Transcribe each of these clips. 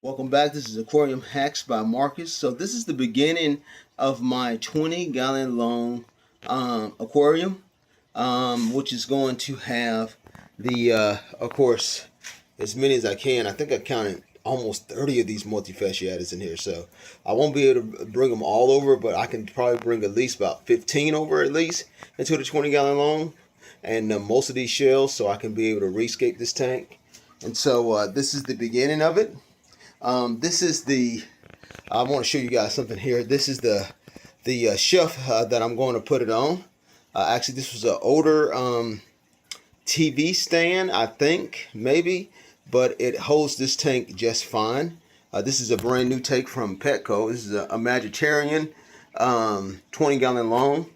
Welcome back. This is Aquarium Hacks by Marcus. So this is the beginning of my 20-gallon long aquarium, which is going to have of course, as many as I can. I think I counted almost 30 of these multifasciates in here. So I won't be able to bring them all over, but I can probably bring at least about 15 over at least into the 20-gallon long. And most of these shells, so I can be able to rescape this tank. And so this is the beginning of it. This is the, I want to show you guys something here. This is the shelf that I'm going to put it on. Actually, this was an older TV stand, I think, maybe, but it holds this tank just fine. This is a brand new tank from Petco. This is a Magitarian 20-gallon long.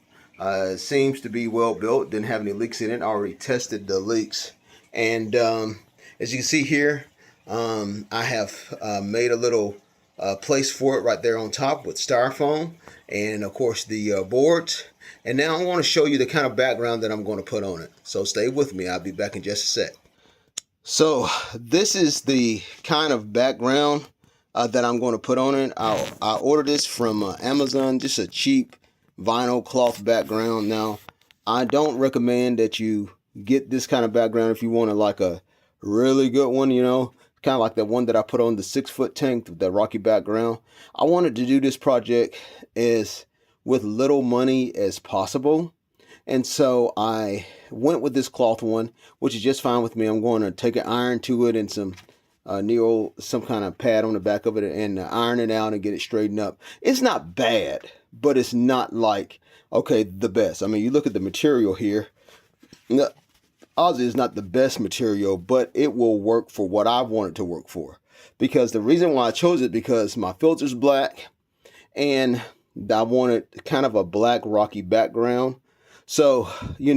It seems to be well built. Didn't have any leaks in it. I already tested the leaks. And as you can see here, I have made a little place for it right there on top with styrofoam and of course the boards. And now I want to show you the kind of background that I'm going to put on it. So stay with me. I'll be back in just a sec. So this is the kind of background that I'm going to put on it. I ordered this from Amazon, just a cheap vinyl cloth background. Now, I don't recommend that you get this kind of background if you want like a really good one, kind of like the one that I put on the 6-foot tank with the rocky background. I wanted to do this project as with little money as possible. And so I went with this cloth one, which is just fine with me. I'm going to take an iron to it and some some kind of pad on the back of it and iron it out and get it straightened up. It's not bad, but it's not like, okay, the best. I mean, you look at the material here. Ozzy is not the best material, but it will work for what I want it to work for. Because the reason why I chose it, because my filter's black and I wanted kind of a black rocky background. So, you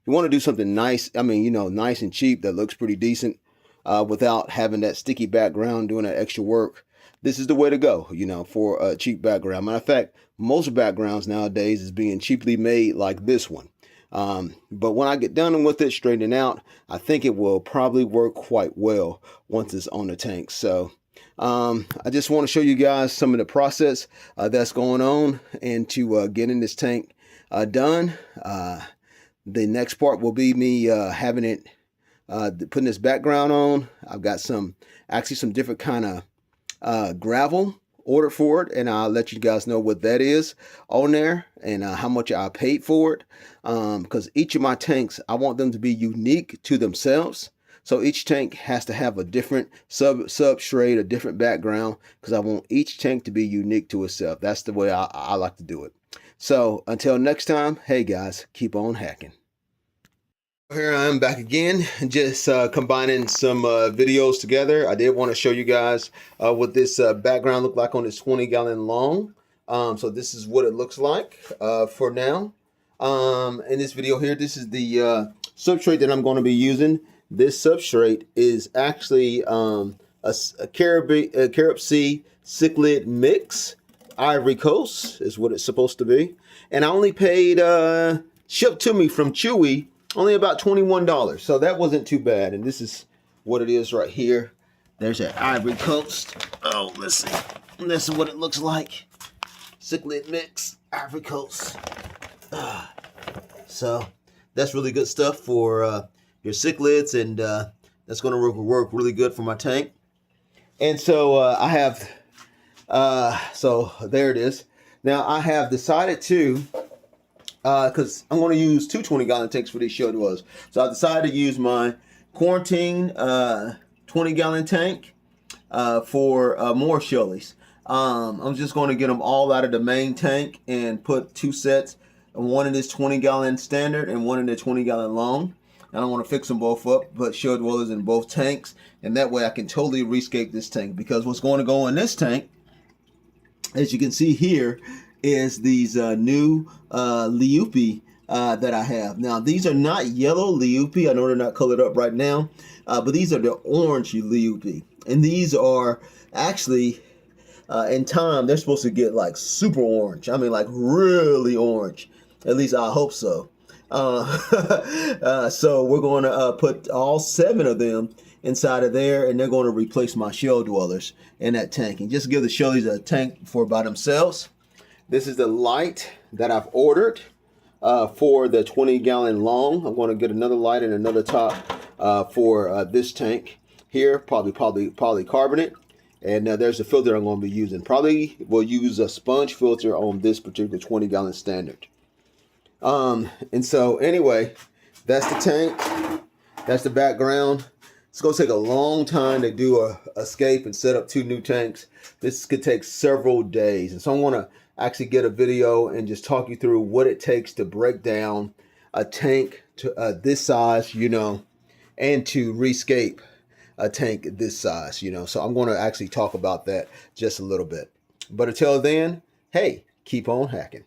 want to do something nice, nice and cheap that looks pretty decent without having that sticky background, doing that extra work. This is the way to go, for a cheap background. Matter of fact, most backgrounds nowadays is being cheaply made like this one. But when I get done with it, straighten out, I think it will probably work quite well once it's on the tank. So I just want to show you guys some of the process that's going on and to getting this tank done. The next part will be me having it, putting this background on. I've got some different kind of gravel ordered for it, and I'll let you guys know what that is on there and how much I paid for it, because each of my tanks, I want them to be unique to themselves. So each tank has to have a different substrate, a different background, because I want each tank to be unique to itself. That's the way I like to do it. So until next time, hey guys, keep on hacking. Here I am back again, just combining some videos together. I did want to show you guys what this background looked like on this 20-gallon long. So this is what it looks like for now. In this video here, this is the substrate that I'm going to be using. This substrate is actually a Carib Sea cichlid mix. Ivory Coast is what it's supposed to be. And I only paid, shipped to me from Chewy, only about $21. So that wasn't too bad. And this is what it is right here. There's that Ivory Coast. Oh, let's see. This is what it looks like. Cichlid mix, Ivory Coast. So that's really good stuff for your cichlids, and that's going to work really good for my tank. And so I have, so there it is. Now I have decided to, because I'm going to use two 20-gallon tanks for these shell dwellers. So I decided to use my quarantine 20-gallon tank for more shellies. I'm just going to get them all out of the main tank and put two sets, one in this 20-gallon standard and one in the 20-gallon long. And I want to fix them both up, put shell dwellers in both tanks, and that way I can totally rescape this tank. Because what's going to go in this tank, as you can see here, is these new Leupi that I have. Now, these are not yellow Leupi. I know they're not colored up right now, but these are the orange Leupi. And these are actually, in time, they're supposed to get like super orange. I mean, like really orange. At least I hope so. So we're going to put all 7 of them inside of there, and they're going to replace my shell dwellers in that tank and just give the shellies a tank for by themselves. This is the light that I've ordered for the 20-gallon long. I'm going to get another light and another top for this tank here, probably polycarbonate. And there's the filter I'm going to be using. Probably will use a sponge filter on this particular 20-gallon standard. And so anyway, that's the tank. That's the background. It's going to take a long time to do a escape and set up 2 new tanks. This could take several days. And so I want to actually get a video and just talk you through what it takes to break down a tank to this size, you know, and to rescape a tank this size, you know. So I'm going to actually talk about that just a little bit. But until then, hey, keep on hacking.